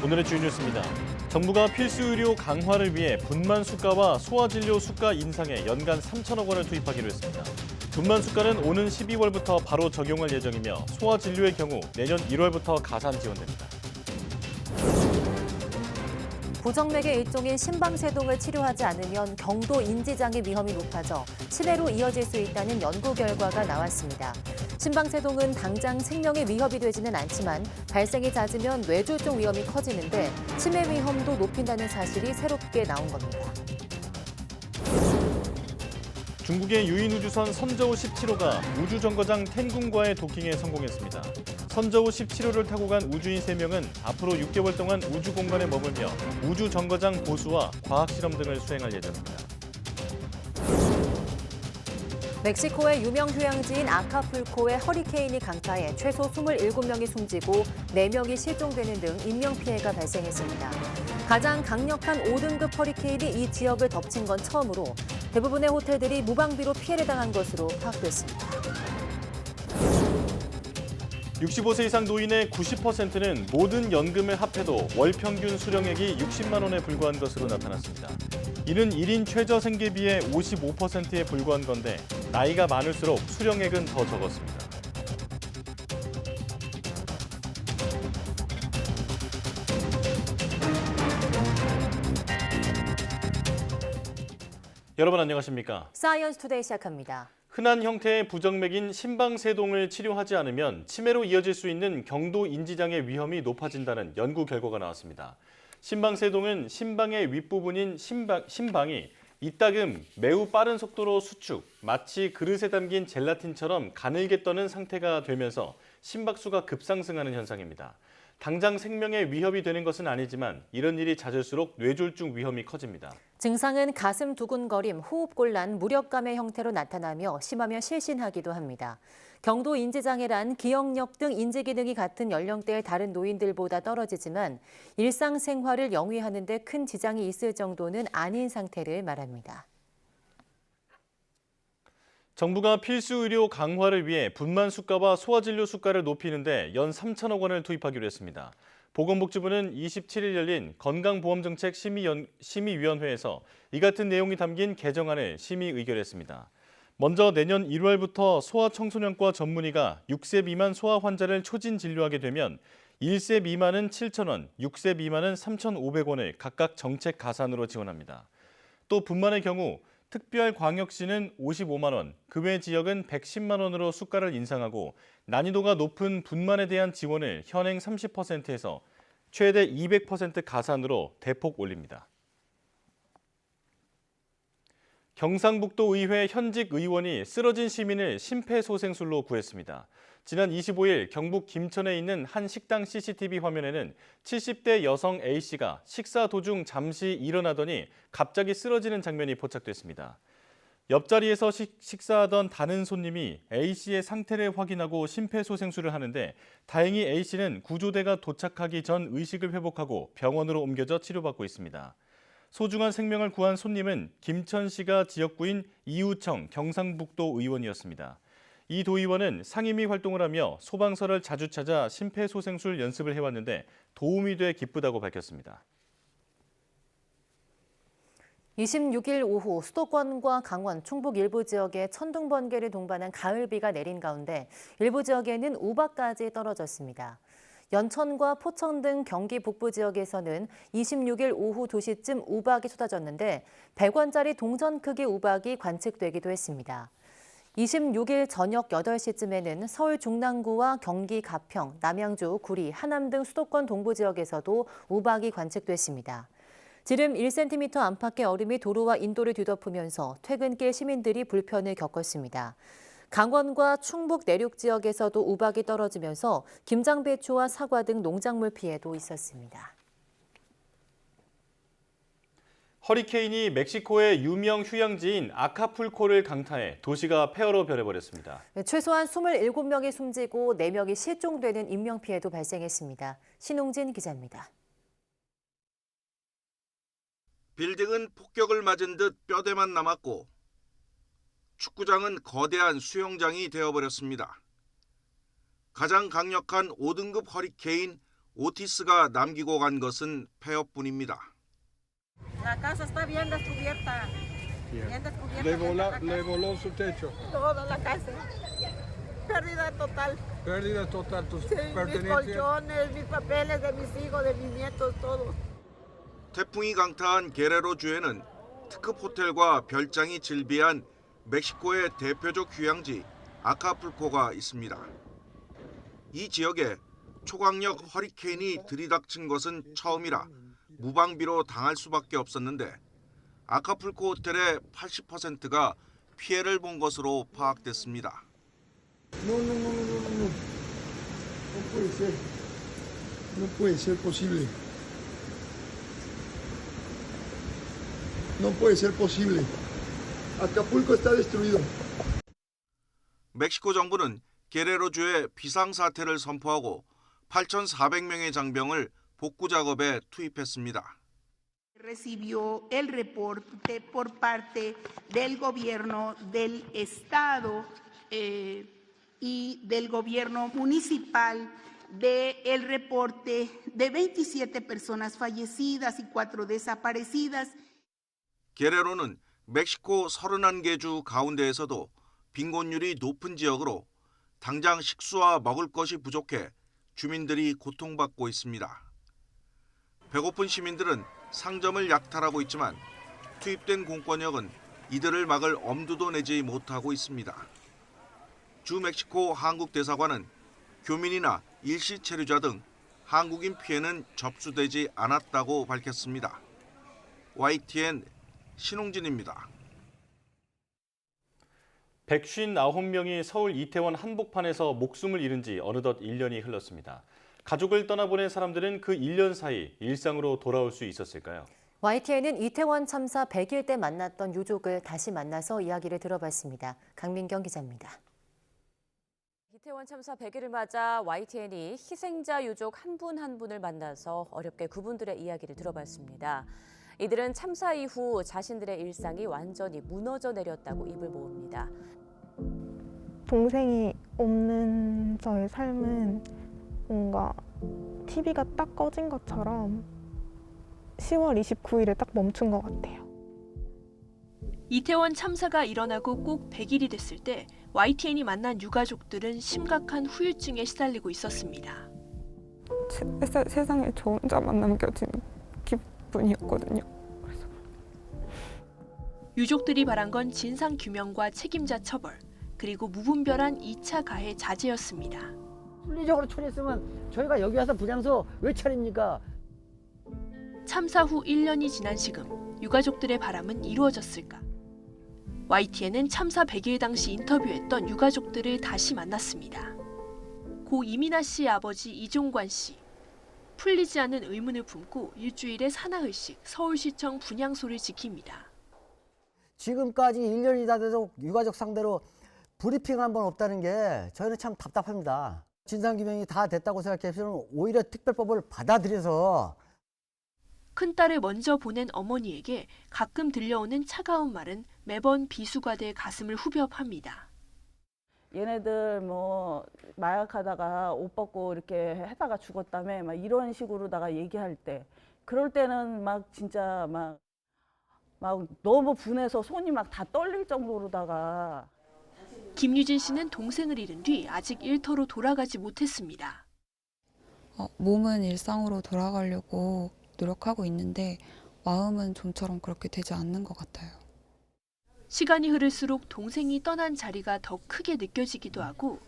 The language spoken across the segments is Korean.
오늘의 주요 뉴스입니다. 정부가 필수 의료 강화를 위해 분만 수가와 소아진료 수가 인상에 연간 3천억 원을 투입하기로 했습니다. 분만 수가는 오는 12월부터 바로 적용할 예정이며 소아진료의 경우 내년 1월부터 가산 지원됩니다. 부정맥의 일종인 심방세동을 치료하지 않으면 경도 인지장애 위험이 높아져 치매로 이어질 수 있다는 연구 결과가 나왔습니다. 심방세동은 당장 생명에 위협이 되지는 않지만 발생이 잦으면 뇌졸중 위험이 커지는데 치매 위험도 높인다는 사실이 새롭게 나온 겁니다. 중국의 유인우주선 선저우 17호가 우주정거장 텐군과의 도킹에 성공했습니다. 선저우 17호를 타고 간 우주인 3명은 앞으로 6개월 동안 우주 공간에 머물며 우주정거장 보수와 과학실험 등을 수행할 예정입니다. 멕시코의 유명 휴양지인 아카풀코의 허리케인이 강타해 최소 27명이 숨지고 4명이 실종되는 등 인명피해가 발생했습니다. 가장 강력한 5등급 허리케인이 이 지역을 덮친 건 처음으로 대부분의 호텔들이 무방비로 피해를 당한 것으로 파악됐습니다. 65세 이상 노인의 90%는 모든 연금을 합해도 월 평균 수령액이 60만 원에 불과한 것으로 나타났습니다. 이는 1인 최저 생계비의 55%에 불과한 건데 나이가 많을수록 수령액은 더 적었습니다. 여러분 안녕하십니까? 사이언스 투데이 시작합니다. 흔한 형태의 부정맥인 심방세동을 치료하지 않으면 치매로 이어질 수 있는 경도 인지장애 위험이 높아진다는 연구 결과가 나왔습니다. 심방세동은 심방의 윗부분인 심방이 이따금 매우 빠른 속도로 수축, 마치 그릇에 담긴 젤라틴처럼 가늘게 떠는 상태가 되면서 심박수가 급상승하는 현상입니다. 당장 생명에 위협이 되는 것은 아니지만 이런 일이 잦을수록 뇌졸중 위험이 커집니다. 증상은 가슴 두근거림, 호흡곤란, 무력감의 형태로 나타나며 심하면 실신하기도 합니다. 경도 인지장애란 기억력 등 인지기능이 같은 연령대의 다른 노인들보다 떨어지지만 일상생활을 영위하는 데 큰 지장이 있을 정도는 아닌 상태를 말합니다. 정부가 필수 의료 강화를 위해 분만 수가와 소아진료 수가를 높이는 데 연 3천억 원을 투입하기로 했습니다. 보건복지부는 27일 열린 건강보험정책 심의위원회에서 이 같은 내용이 담긴 개정안을 심의 의결했습니다. 먼저 내년 1월부터 소아청소년과 전문의가 6세 미만 소아 환자를 초진 진료하게 되면 1세 미만은 7,000원, 6세 미만은 3,500원을 각각 정책 가산으로 지원합니다. 또 분만의 경우 특별광역시는 55만 원, 그 외 지역은 110만 원으로 수가를 인상하고 난이도가 높은 분만에 대한 지원을 현행 30%에서 최대 200% 가산으로 대폭 올립니다. 경상북도 의회 현직 의원이 쓰러진 시민을 심폐소생술로 구했습니다. 지난 25일 경북 김천에 있는 한 식당 CCTV 화면에는 70대 여성 A씨가 식사 도중 잠시 일어나더니 갑자기 쓰러지는 장면이 포착됐습니다. 옆자리에서 식사하던 다른 손님이 A씨의 상태를 확인하고 심폐소생술을 하는데 다행히 A씨는 구조대가 도착하기 전 의식을 회복하고 병원으로 옮겨져 치료받고 있습니다. 소중한 생명을 구한 손님은 김천시가 지역구인 이우청 경상북도 의원이었습니다. 이 도의원은 상임위 활동을 하며 소방서를 자주 찾아 심폐소생술 연습을 해왔는데 도움이 돼 기쁘다고 밝혔습니다. 26일 오후 수도권과 강원, 충북 일부 지역에 천둥 번개를 동반한 가을비가 내린 가운데 일부 지역에는 우박까지 떨어졌습니다. 연천과 포천 등 경기 북부 지역에서는 26일 오후 2시쯤 우박이 쏟아졌는데 100원짜리 동전 크기 우박이 관측되기도 했습니다. 26일 저녁 8시쯤에는 서울 중랑구와 경기 가평, 남양주, 구리, 하남 등 수도권 동부 지역에서도 우박이 관측됐습니다. 지름 1cm 안팎의 얼음이 도로와 인도를 뒤덮으면서 퇴근길 시민들이 불편을 겪었습니다. 강원과 충북 내륙 지역에서도 우박이 떨어지면서 김장배추와 사과 등 농작물 피해도 있었습니다. 허리케인이 멕시코의 유명 휴양지인 아카풀코를 강타해 도시가 폐허로 변해버렸습니다. 최소한 27명이 숨지고 4명이 실종되는 인명피해도 발생했습니다. 신웅진 기자입니다. 빌딩은 폭격을 맞은 듯 뼈대만 남았고 축구장은 거대한 수영장이 되어버렸습니다. 가장 강력한 5등급 허리케인 오티스가 남기고 간 것은 폐업뿐입니다. La casa está bien descubierta. Bien descubierta. Le voló su techo. Toda la casa. Pérdida total. Pérdida total, tus Sí, mis pertenencias. colchones, mis papeles de mis hijos, de mis nietos, todo. 태풍이 강타한 게레로 주에는 특급 호텔과 별장이 즐비한 멕시코의 대표적 휴양지 아카풀코가 있습니다. 이 지역에 초강력 허리케인이 들이닥친 것은 처음이라 무방비로 당할 수밖에 없었는데 아카풀코 호텔의 80%가 피해를 본 것으로 파악됐습니다. No puede ser. No puede ser posible. No puede ser posible. Acapulco está destruido. 멕시코 정부는 게레로주에 비상사태를 선포하고 8,400명의 장병을 복구 작업에 투입했습니다. Recibió el reporte por parte del gobierno del estado y del gobierno municipal del reporte de 27 personas fallecidas y 4 desaparecidas. 게레로는 멕시코 31개 주 가운데에서도 빈곤율이 높은 지역으로 당장 식수와 먹을 것이 부족해 주민들이 고통받고 있습니다. 배고픈 시민들은 상점을 약탈하고 있지만 투입된 공권력은 이들을 막을 엄두도 내지 못하고 있습니다. 주 멕시코 한국 대사관은 교민이나 일시 체류자 등 한국인 피해는 접수되지 않았다고 밝혔습니다. YTN 신홍진입니다. 159명이 서울 이태원 한복판에서 목숨을 잃은 지 어느덧 1년이 흘렀습니다. 가족을 떠나보낸 사람들은 그 1년 사이 일상으로 돌아올 수 있었을까요? YTN은 이태원 참사 100일 때 만났던 유족을 다시 만나서 이야기를 들어봤습니다. 강민경 기자입니다. 이태원 참사 100일을 맞아 YTN이 희생자 유족 한 분 한 분을 만나서 어렵게 그분들의 이야기를 들어봤습니다. 이들은 참사 이후 자신들의 일상이 완전히 무너져 내렸다고 입을 모읍니다. 동생이 없는 저의 삶은 뭔가 TV가 딱 꺼진 것처럼 10월 29일에 딱 멈춘 것 같아요. 이태원 참사가 일어나고 꼭 100일이 됐을 때 YTN이 만난 유가족들은 심각한 후유증에 시달리고 있었습니다. 세상에 저 혼자만 남겨진 기분이었거든요. 그래서. 유족들이 바란 건 진상규명과 책임자 처벌, 그리고 무분별한 2차 가해 자제였습니다. 물리적으로 처리했으면 저희가 여기 와서 분향소 왜 차립니까? 참사 후 1년이 지난 지금 유가족들의 바람은 이루어졌을까? YTN은 참사 100일 당시 인터뷰했던 유가족들을 다시 만났습니다. 고 이민아 씨의 아버지 이종관 씨. 풀리지 않는 의문을 품고 일주일에 사나흘씩 서울시청 분향소를 지킵니다. 지금까지 1년이 다 돼도 유가족 상대로 브리핑 한 번 없다는 게 저희는 참 답답합니다. 진상규명이 다 됐다고 생각해서는 오히려 특별법을 받아들여서 큰딸을 먼저 보낸 어머니에게 가끔 들려오는 차가운 말은 매번 비수가 돼 가슴을 후벼 팝니다. 얘네들 뭐 마약하다가 옷 벗고 이렇게 하다가 죽었다며 막 이런 식으로다가 얘기할 때 그럴 때는 막 진짜 막 너무 분해서 손이 막 다 떨릴 정도로다가. 김유진 씨는 동생을 잃은 뒤 아직 일터로 돌아가지 못했습니다. 몸은 일상으로 돌아가려고 노력하고 있는데 마음은 좀처럼 그렇게 되지 않는 것 같아요. 시간이 흐를수록 동생이 떠난 자리가 더 크게 느껴지기도 하고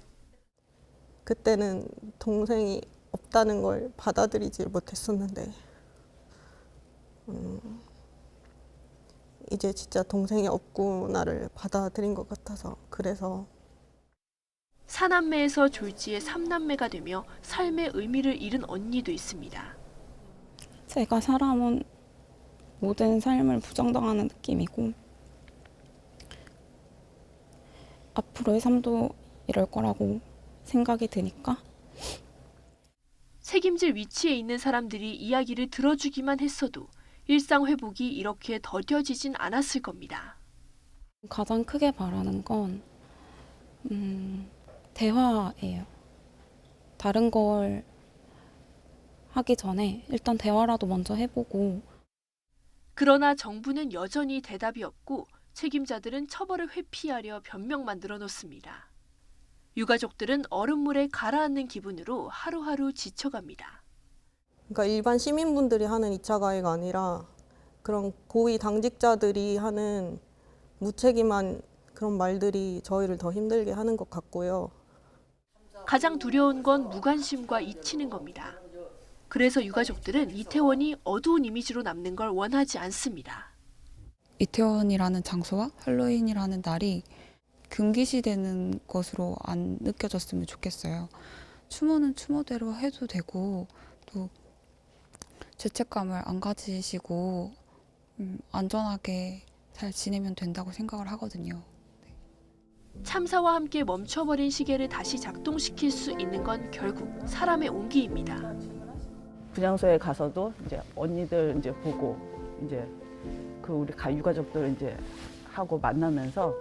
그때는 동생이 없다는 걸 받아들이지 못했었는데 이제 진짜 동생이 없구나를 받아들인 것 같아서 그래서 사남매에서 졸지에 삼남매가 되며 삶의 의미를 잃은 언니도 있습니다. 제가 살아온 모든 삶을 부정당하는 느낌이고 앞으로의 삶도 이럴 거라고 생각이 드니까 책임질 위치에 있는 사람들이 이야기를 들어주기만 했어도 일상 회복이 이렇게 더뎌지진 않았을 겁니다. 가장 크게 바라는 건 대화예요. 다른 걸 하기 전에 일단 대화라도 먼저 해보고. 그러나 정부는 여전히 대답이 없고 책임자들은 처벌을 회피하려 변명만 늘어놓습니다. 유가족들은 얼음물에 가라앉는 기분으로 하루하루 지쳐갑니다. 그러니까 일반 시민분들이 하는 2차 가해가 아니라 그런 고위 당직자들이 하는 무책임한 그런 말들이 저희를 더 힘들게 하는 것 같고요. 가장 두려운 건 무관심과 잊히는 겁니다. 그래서 유가족들은 이태원이 어두운 이미지로 남는 걸 원하지 않습니다. 이태원이라는 장소와 할로윈이라는 날이 금기시되는 것으로 안 느껴졌으면 좋겠어요. 추모는 추모대로 해도 되고 또 죄책감을 안 가지시고 안전하게 잘 지내면 된다고 생각을 하거든요. 참사와 함께 멈춰버린 시계를 다시 작동시킬 수 있는 건 결국 사람의 온기입니다. 분향소에 가서도 이제 언니들 이제 보고 이제 그 우리 유가족들 이제 하고 만나면서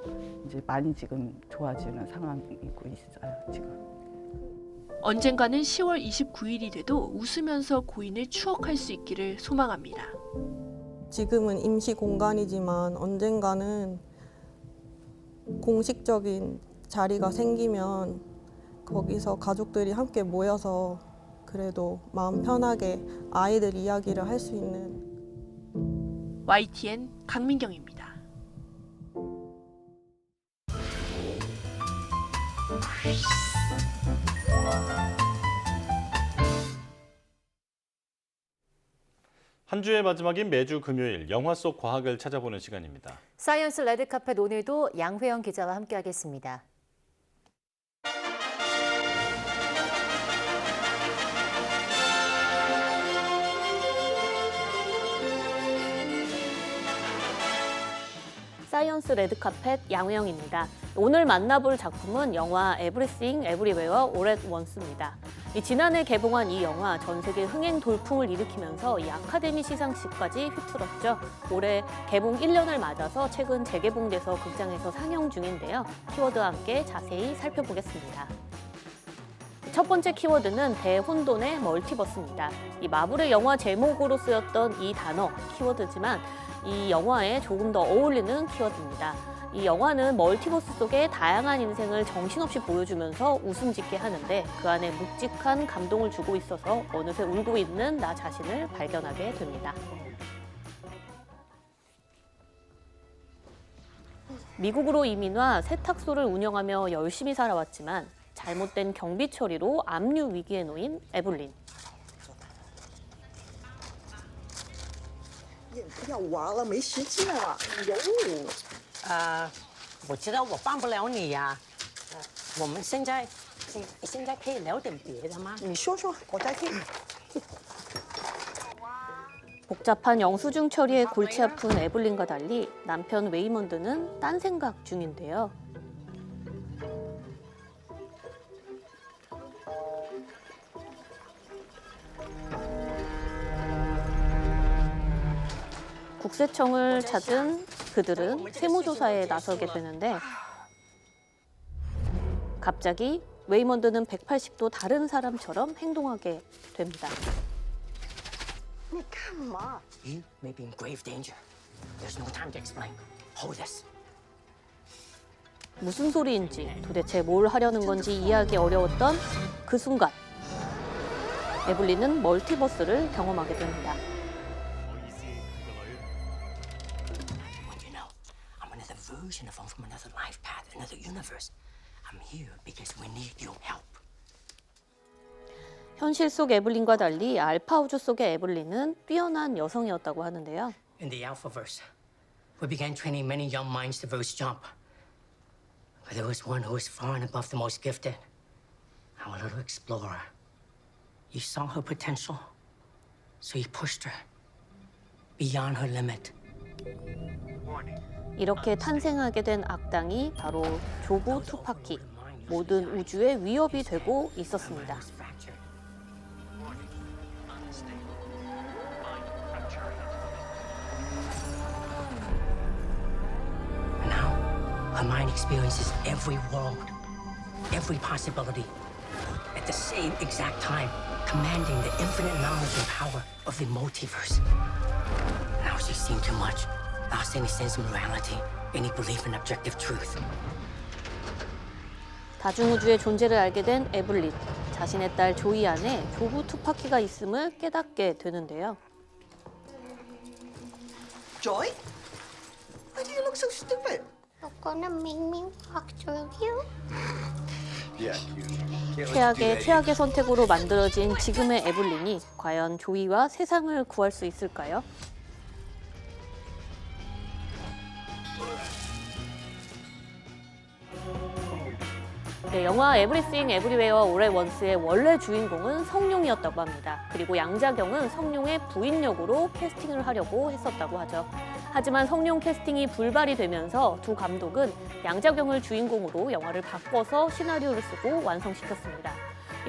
이제 많이 지금 좋아지는 상황이고 있어요, 지금. 언젠가는 10월 29일이 돼도 웃으면서 고인을 추억할 수 있기를 소망합니다. 지금은 임시 공간이지만 언젠가는 공식적인 자리가 생기면 거기서 가족들이 함께 모여서 그래도 마음 편하게 아이들 이야기를 할 수 있는. YTN 강민경입니다. 한 주의 마지막인 매주 금요일 영화 속 과학을 찾아보는 시간입니다. 사이언스 레드카펫 오늘도 양회영 기자와 함께하겠습니다. 사이언스 레드카펫 양회영입니다. 오늘 만나볼 작품은 영화 에브리띵 에브리웨어 올 앳 원스입니다. 지난해 개봉한 이 영화 전 세계 흥행 돌풍을 일으키면서 이 아카데미 시상식까지 휩쓸었죠. 올해 개봉 1년을 맞아서 최근 재개봉돼서 극장에서 상영 중인데요. 키워드와 함께 자세히 살펴보겠습니다. 첫 번째 키워드는 대혼돈의 멀티버스입니다. 이 마블의 영화 제목으로 쓰였던 이 단어 키워드지만 이 영화에 조금 더 어울리는 키워드입니다. 이 영화는 멀티버스 속의 다양한 인생을 정신없이 보여주면서 웃음 짓게 하는데 그 안에 묵직한 감동을 주고 있어서 어느새 울고 있는 나 자신을 발견하게 됩니다. 미국으로 이민 와 세탁소를 운영하며 열심히 살아왔지만 잘못된 경비 처리로 압류 위기에 놓인 에블린. 要玩了，没时间了。哟。我知道我帮不了你呀。我们现在可以聊点别的吗？你说说，我在听。 복잡한 영수증 처리에 골치 아픈 에블린과 달리 남편 웨이먼드는 딴 생각 중인데요. 국세청을 찾은 그들은 세무조사에 나서게 되는데 갑자기 웨이먼드는 180도 다른 사람처럼 행동하게 됩니다. 你干嘛 ？You may be in grave danger. There's no time to explain. Hold this. 무슨 소리인지 도대체 뭘 하려는 건지 이해하기 어려웠던 그 순간 에블린은 멀티버스를 경험하게 됩니다. I'm another version of from another life path, another universe. I'm here because we need your help. 현실 속 에블린과 달리 알파 우주 속의 에블린은 뛰어난 여성이었다고 하는데요. In the Alphaverse, we began training many young minds to verse jump. But there was one who was far and above the most gifted. Our little explorer. You saw her potential, so you pushed her beyond her limit. 이렇게 탄생하게 된 악당이 바로 조부 투파키, 모든 우주의 위협이 되고 있었습니다. Her mind experiences every world, every possibility, at the the same exact time, commanding the infinite knowledge and power of the multiverse. Now she's seen too much, lost any sense of morality, any belief in objective truth. 다중우주의 존재를 알게 된 에블린. 자신의 딸 조이 안에 조부 투파키가 있음을 깨닫게 되는데요. Joy? Why do you look so stupid? You're gonna make me walk through you? 최악의 최악의 선택으로 만들어진 지금의 에블린이 과연 조이와 세상을 구할 수 있을까요? 네, 영화 에브리싱 에브리웨어 올 앳 원스의 원래 주인공은 성룡이었다고 합니다. 그리고 양자경은 성룡의 부인 역으로 캐스팅을 하려고 했었다고 하죠. 하지만 성룡 캐스팅이 불발이 되면서 두 감독은 양자경을 주인공으로 영화를 바꿔서 시나리오를 쓰고 완성시켰습니다.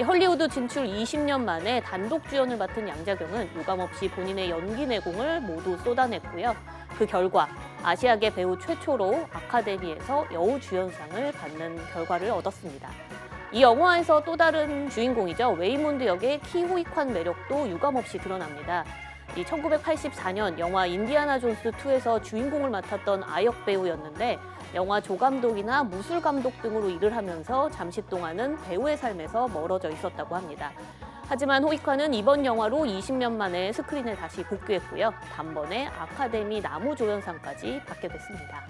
헐리우드 진출 20년 만에 단독 주연을 맡은 양자경은 유감없이 본인의 연기 내공을 모두 쏟아냈고요. 그 결과 아시아계 배우 최초로 아카데미에서 여우주연상을 받는 결과를 얻었습니다. 이 영화에서 또 다른 주인공이죠. 웨이몬드 역의 키호이관 매력도 유감없이 드러납니다. 1984년 영화 인디아나 존스 2에서 주인공을 맡았던 아역 배우였는데 영화 조감독이나 무술감독 등으로 일을 하면서 잠시 동안은 배우의 삶에서 멀어져 있었다고 합니다. 하지만 호이관은 이번 영화로 20년 만에 스크린에 다시 복귀했고요. 단번에 아카데미 나무조연상까지 받게 됐습니다.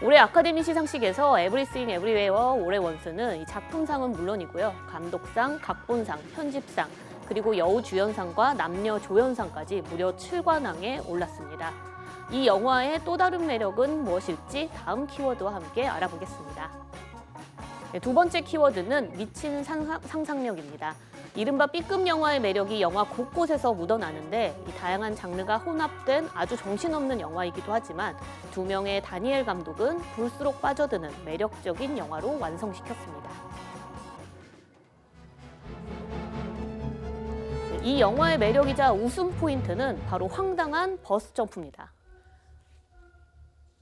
올해 아카데미 시상식에서 에브리싱 에브리웨어 올 앳 원스는 이 작품상은 물론이고요. 감독상, 각본상, 편집상, 그리고 여우주연상과 남녀조연상까지 무려 7관왕에 올랐습니다. 이 영화의 또 다른 매력은 무엇일지 다음 키워드와 함께 알아보겠습니다. 두 번째 키워드는 미친 상상력입니다. 이른바 B급 영화의 매력이 영화 곳곳에서 묻어나는데 이 다양한 장르가 혼합된 아주 정신없는 영화이기도 하지만 두 명의 다니엘 감독은 볼수록 빠져드는 매력적인 영화로 완성시켰습니다. 이 영화의 매력이자 웃음 포인트는 바로 황당한 버스 점프입니다.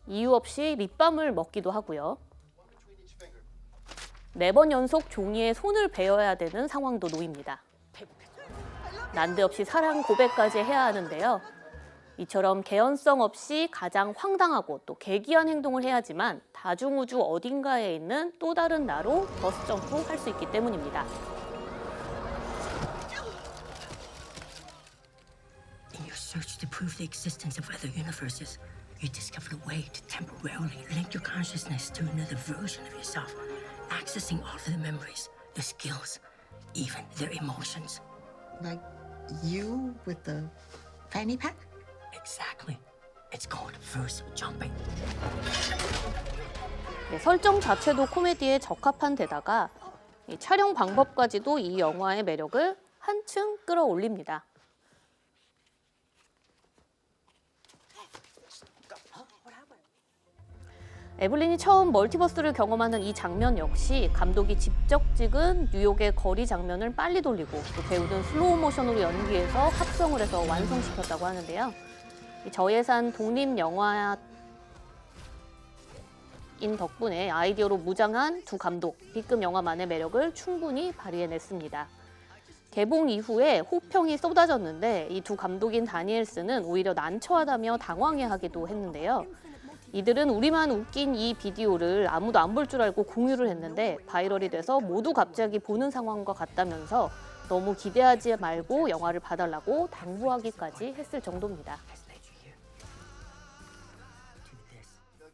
이유 없이 립밤을 먹기도 하고요. 4번 연속 종이에 손을 베어야 되는 상황도 놓입니다. 난데없이 사랑 고백까지 해야 하는데요. 이처럼 개연성 없이 가장 황당하고 또 괴기한 행동을 해야지만 다중우주 어딘가에 있는 또 다른 나로 버스 점프할 수 있기 때문입니다. In your search to prove the existence of other universes, you discovered a way to temporarily link your consciousness to another version of yourself. Accessing all of the memories, the skills, even their emotions. Like you with the fanny pack? Exactly. It's called verse jumping. 네, 설정 자체도 코미디에 적합한 데다가 이 촬영 방법까지도 이 영화의 매력을 한층 끌어올립니다. 에블린이 처음 멀티버스를 경험하는 이 장면 역시 감독이 직접 찍은 뉴욕의 거리 장면을 빨리 돌리고 또 배우는 슬로우 모션으로 연기해서 합성을 해서 완성시켰다고 하는데요. 저예산 독립 영화인 덕분에 아이디어로 무장한 두 감독, B급 영화만의 매력을 충분히 발휘해냈습니다. 개봉 이후에 호평이 쏟아졌는데 이 두 감독인 다니엘스는 오히려 난처하다며 당황해하기도 했는데요. 이들은 우리만 웃긴 이 비디오를 아무도 안 볼 줄 알고 공유를 했는데 바이럴이 돼서 모두 갑자기 보는 상황과 같다면서 너무 기대하지 말고 영화를 봐달라고 당부하기까지 했을 정도입니다.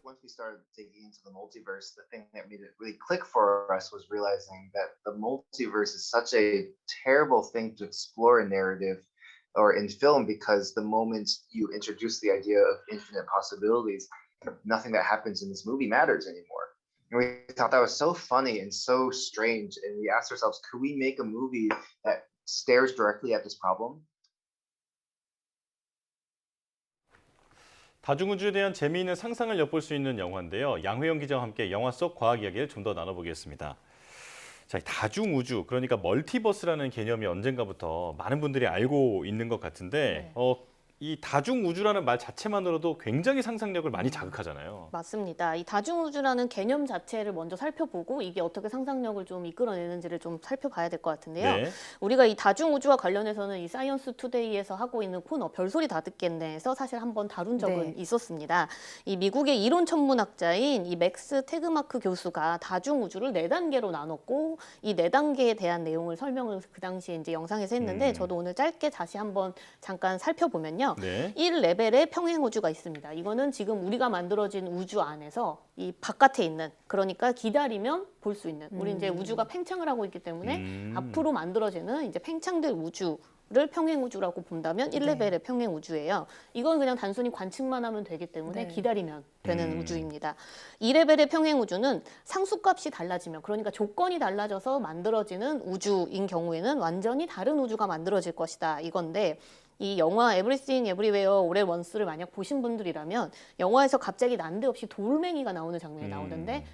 Once we started digging into the multiverse, the thing that made it really click for us was realizing that the multiverse is such a terrible thing to explore in narrative or in film, because the moment you introduce the idea of infinite possibilities, nothing that happens in this movie matters anymore. And we thought that was so funny and so strange, and we asked ourselves, could we make a movie that stares directly at this problem? 다중우주에 대한 재미있는 상상을 엿볼 수 있는 영화인데요. 양회영 기자와 함께 영화 속 과학 이야기를 좀 더 나눠보겠습니다. 자, 다중우주, 그러니까 멀티버스라는 개념이 언젠가부터 많은 분들이 알고 있는 것 같은데 이 다중우주라는 말 자체만으로도 굉장히 상상력을 많이 자극하잖아요. 맞습니다. 이 다중우주라는 개념 자체를 먼저 살펴보고 이게 어떻게 상상력을 좀 이끌어내는지를 좀 살펴봐야 될 것 같은데요. 네. 우리가 이 다중우주와 관련해서는 이 사이언스 투데이에서 하고 있는 코너 별소리 다 듣겠네에서 사실 한번 다룬 적은 있었습니다. 이 미국의 이론 천문학자인 이 맥스 테그마크 교수가 다중우주를 4단계로 나눴고 이 4단계에 대한 내용을 설명을 그 당시에 이제 영상에서 했는데 저도 오늘 짧게 다시 한번 잠깐 살펴보면요. 네. 1레벨의 평행우주가 있습니다. 이거는 지금 우리가 만들어진 우주 안에서 이 바깥에 있는, 그러니까 기다리면 볼 수 있는, 우리 이제 우주가 팽창을 하고 있기 때문에 앞으로 만들어지는 이제 팽창될 우주를 평행우주라고 본다면 1레벨의 평행우주예요. 이건 그냥 단순히 관측만 하면 되기 때문에 기다리면 되는 우주입니다. 2레벨의 평행우주는 상수값이 달라지면, 그러니까 조건이 달라져서 만들어지는 우주인 경우에는 완전히 다른 우주가 만들어질 것이다, 이건데 이 영화 Everything Everywhere All at Once를 만약 보신 분들이라면 영화에서 갑자기 난데없이 돌멩이가 나오는 장면이 나오는데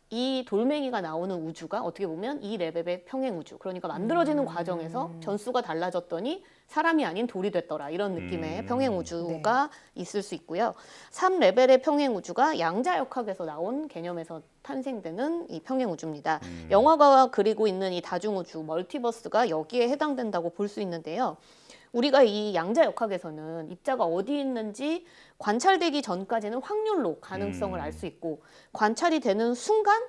이 돌멩이가 나오는 우주가 어떻게 보면 이 레벨의 평행우주, 그러니까 만들어지는 과정에서 전수가 달라졌더니 사람이 아닌 돌이 됐더라, 이런 느낌의 평행우주가 있을 수 있고요. 3레벨의 평행우주가 양자역학에서 나온 개념에서 탄생되는 이 평행우주입니다. 영화가 그리고 있는 이 다중우주, 멀티버스가 여기에 해당된다고 볼 수 있는데요. 우리가 이 양자역학에서는 입자가 어디 있는지 관찰되기 전까지는 확률로 가능성을 알 수 있고, 관찰이 되는 순간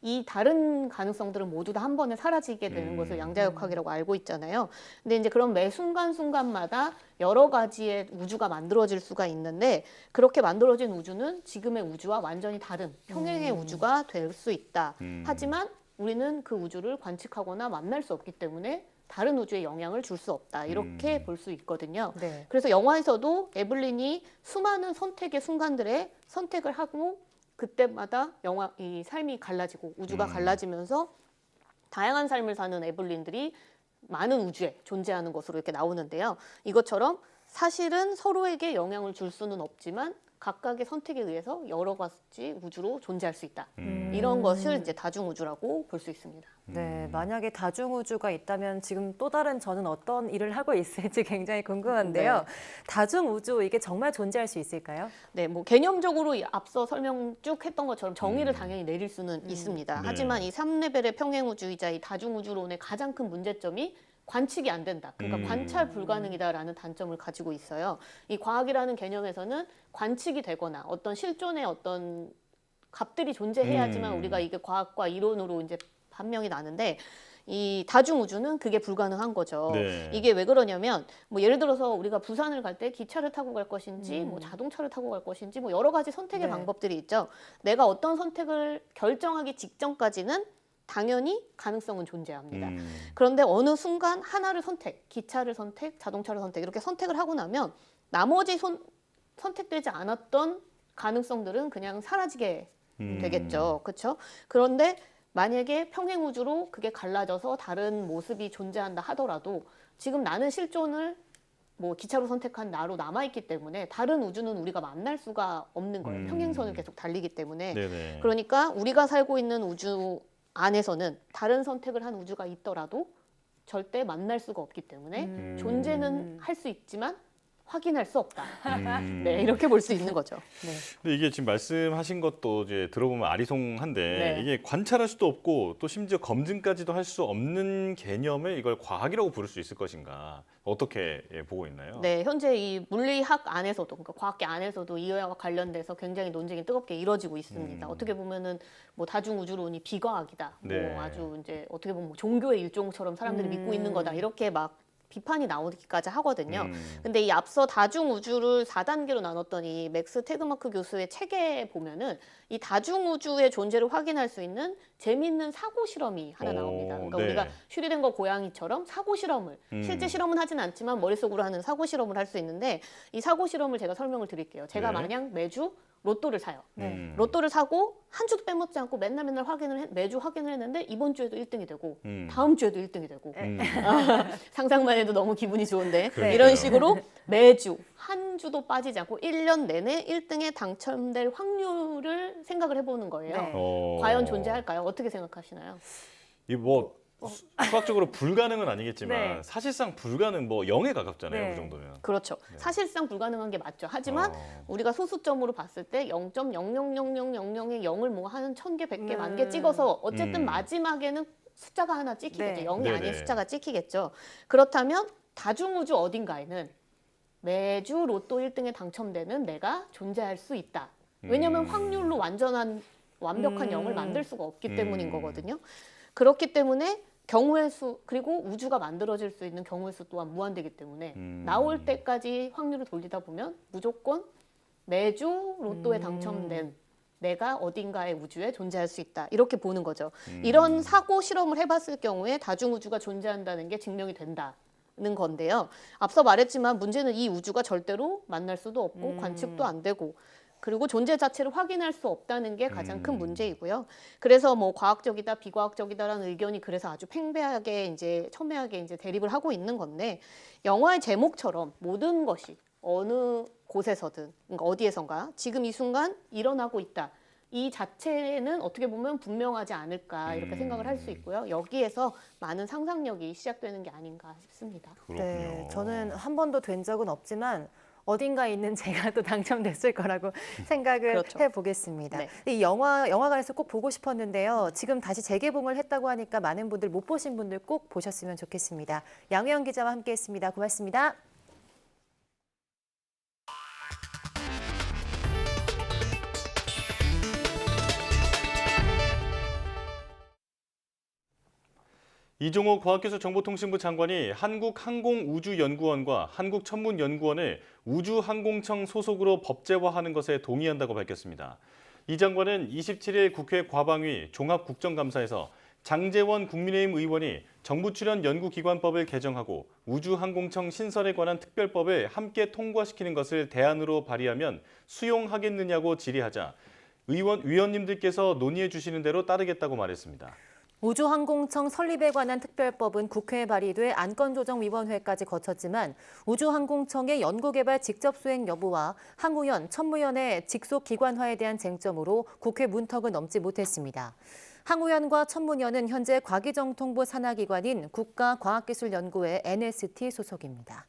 이 다른 가능성들은 모두 다 한 번에 사라지게 되는 것을 양자역학이라고 알고 있잖아요. 근데 이제 그런 매 순간순간마다 여러 가지의 우주가 만들어질 수가 있는데, 그렇게 만들어진 우주는 지금의 우주와 완전히 다른 평행의 우주가 될 수 있다. 하지만 우리는 그 우주를 관측하거나 만날 수 없기 때문에 다른 우주에 영향을 줄 수 없다, 이렇게 볼 수 있거든요. 그래서 영화에서도 에블린이 수많은 선택의 순간들에 선택을 하고 그때마다 이 삶이 갈라지고 우주가 갈라지면서 다양한 삶을 사는 에블린들이 많은 우주에 존재하는 것으로 이렇게 나오는데요. 이것처럼 사실은 서로에게 영향을 줄 수는 없지만 각각의 선택에 의해서 여러 가지 우주로 존재할 수 있다. 이런 것을 이제 다중우주라고 볼 수 있습니다. 네, 만약에 다중우주가 있다면 지금 또 다른 저는 어떤 일을 하고 있을지 굉장히 궁금한데요. 다중우주, 이게 정말 존재할 수 있을까요? 네, 뭐 개념적으로 앞서 설명 쭉 했던 것처럼 정의를 당연히 내릴 수는 있습니다. 하지만 이 3레벨의 평행우주이자 이 다중우주론의 가장 큰 문제점이 관측이 안 된다. 그러니까 관찰 불가능이다라는 단점을 가지고 있어요. 이 과학이라는 개념에서는 관측이 되거나 어떤 실존의 어떤 값들이 존재해야지만 우리가 이게 과학과 이론으로 이제 판명이 나는데, 이 다중우주는 그게 불가능한 거죠. 이게 왜 그러냐면, 뭐 예를 들어서 우리가 부산을 갈 때 기차를 타고 갈 것인지 뭐 자동차를 타고 갈 것인지 뭐 여러 가지 선택의 방법들이 있죠. 내가 어떤 선택을 결정하기 직전까지는 당연히 가능성은 존재합니다. 그런데 어느 순간 하나를 선택, 기차를 선택, 자동차를 선택, 이렇게 선택을 하고 나면 나머지 선택되지 않았던 가능성들은 그냥 사라지게 되겠죠. 그렇죠? 그런데 만약에 평행우주로 그게 갈라져서 다른 모습이 존재한다 하더라도 지금 나는 실존을 뭐 기차로 선택한 나로 남아있기 때문에 다른 우주는 우리가 만날 수가 없는 거예요. 평행선을 계속 달리기 때문에. 그러니까 우리가 살고 있는 우주 안에서는 다른 선택을 한 우주가 있더라도 절대 만날 수가 없기 때문에 존재는 할 수 있지만 확인할 수 없다. 네, 이렇게 볼 수 있는 거죠. 근데 이게 지금 말씀하신 것도 이제 들어보면 아리송한데 이게 관찰할 수도 없고 또 심지어 검증까지도 할 수 없는 개념을 이걸 과학이라고 부를 수 있을 것인가, 어떻게 보고 있나요? 네, 현재 이 물리학 안에서도, 그러니까 과학계 안에서도 이와 관련돼서 굉장히 논쟁이 뜨겁게 이뤄지고 있습니다. 어떻게 보면은 뭐 다중우주론이 비과학이다, 뭐 아주 이제 어떻게 보면 뭐 종교의 일종처럼 사람들이 믿고 있는 거다, 이렇게 막 비판이 나오기까지 하거든요. 근데 이 앞서 다중우주를 4단계로 나눴던 이 맥스 테그마크 교수의 책에 보면은 이 다중우주의 존재를 확인할 수 있는 재미있는 사고 실험이 하나 나옵니다. 그러니까 우리가 슈리덴거 고양이처럼 사고 실험을, 실제 실험은 하진 않지만 머릿속으로 하는 사고 실험을 할 수 있는데, 이 사고 실험을 제가 설명을 드릴게요. 제가 만약 매주 로또를 사요. 로또를 사고 한 주도 빼먹지 않고 맨날 매주 확인을 했는데 이번 주에도 1등이 되고 다음 주에도 1등이 되고 상상만 해도 너무 기분이 좋은데 이런 식으로 매주 한 주도 빠지지 않고 1년 내내 1등에 당첨될 확률을 생각을 해보는 거예요. 과연 존재할까요? 어떻게 생각하시나요? 이 뭐 수학적으로 불가능은 아니겠지만 네. 사실상 불가능, 뭐 0에 가깝잖아요. 네. 그 정도면. 그렇죠. 사실상 불가능한 게 맞죠. 하지만 우리가 소수점으로 봤을 때 0.000000의 0을 뭐 한 1000개, 100개, 1000개 찍어서 어쨌든 마지막에는 숫자가 하나 찍히겠죠. 네. 0이 네네. 아닌 숫자가 찍히겠죠. 그렇다면 다중우주 어딘가에는 매주 로또 1등에 당첨되는 내가 존재할 수 있다. 왜냐하면 확률로 완전한 완벽한 0을 만들 수가 없기 때문인 거거든요. 그렇기 때문에 경우의 수 그리고 우주가 만들어질 수 있는 경우의 수 또한 무한되기 때문에 나올 때까지 확률을 돌리다 보면 무조건 매주 로또에 당첨된 내가 어딘가의 우주에 존재할 수 있다. 이렇게 보는 거죠. 이런 사고 실험을 해봤을 경우에 다중우주가 존재한다는 게 증명이 된다는 건데요. 앞서 말했지만 문제는 이 우주가 절대로 만날 수도 없고 관측도 안 되고 그리고 존재 자체를 확인할 수 없다는 게 가장 큰 문제이고요. 그래서 뭐 과학적이다, 비과학적이다라는 의견이 그래서 아주 팽배하게 이제 첨예하게 이제 대립을 하고 있는 건데 영화의 제목처럼 모든 것이 어느 곳에서든 그러니까 어디에선가 지금 이 순간 일어나고 있다. 이 자체는 어떻게 보면 분명하지 않을까 이렇게 생각을 할 수 있고요. 여기에서 많은 상상력이 시작되는 게 아닌가 싶습니다. 네, 저는 한 번도 된 적은 없지만 어딘가에 있는 제가 또 당첨됐을 거라고 생각을 그렇죠. 해보겠습니다. 네. 이 영화관에서 꼭 보고 싶었는데요. 지금 다시 재개봉을 했다고 하니까 많은 분들 못 보신 분들 꼭 보셨으면 좋겠습니다. 양우영 기자와 함께했습니다. 고맙습니다. 이종호 과학기술정보통신부 장관이 한국항공우주연구원과 한국천문연구원을 우주항공청 소속으로 법제화하는 것에 동의한다고 밝혔습니다. 이 장관은 27일 국회 과방위 종합국정감사에서 장제원 국민의힘 의원이 정부 출연 연구기관법을 개정하고 우주항공청 신설에 관한 특별법을 함께 통과시키는 것을 대안으로 발의하면 수용하겠느냐고 질의하자 위원님들께서 논의해 주시는 대로 따르겠다고 말했습니다. 우주항공청 설립에 관한 특별법은 국회에 발의돼 안건조정위원회까지 거쳤지만 우주항공청의 연구개발 직접 수행 여부와 항우연, 천무연의 직속 기관화에 대한 쟁점으로 국회 문턱을 넘지 못했습니다. 항우연과 천문연은 현재 과기정통부 산하기관인 국가과학기술연구회 NST 소속입니다.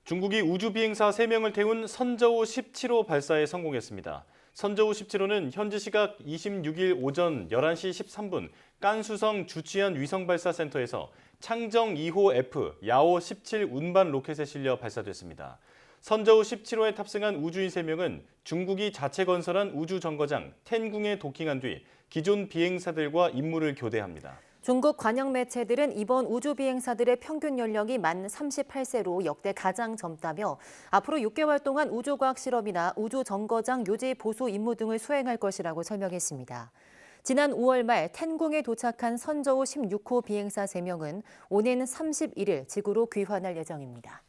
중국이 우주비행사 3명을 태운 선저우 17호 발사에 성공했습니다. 선저우 17호는 현지 시각 26일 오전 11시 13분 깐수성 주취현 위성발사센터에서 창정 2호 F 야오 17 운반 로켓에 실려 발사됐습니다. 선저우 17호에 탑승한 우주인 3명은 중국이 자체 건설한 우주정거장 텐궁에 도킹한 뒤 기존 비행사들과 임무를 교대합니다. 중국 관영 매체들은 이번 우주 비행사들의 평균 연령이 만 38세로 역대 가장 젊다며 앞으로 6개월 동안 우주과학 실험이나 우주 정거장 요지 보수 임무 등을 수행할 것이라고 설명했습니다. 지난 5월 말 텐궁에 도착한 선저우 16호 비행사 3명은 오는 31일 지구로 귀환할 예정입니다.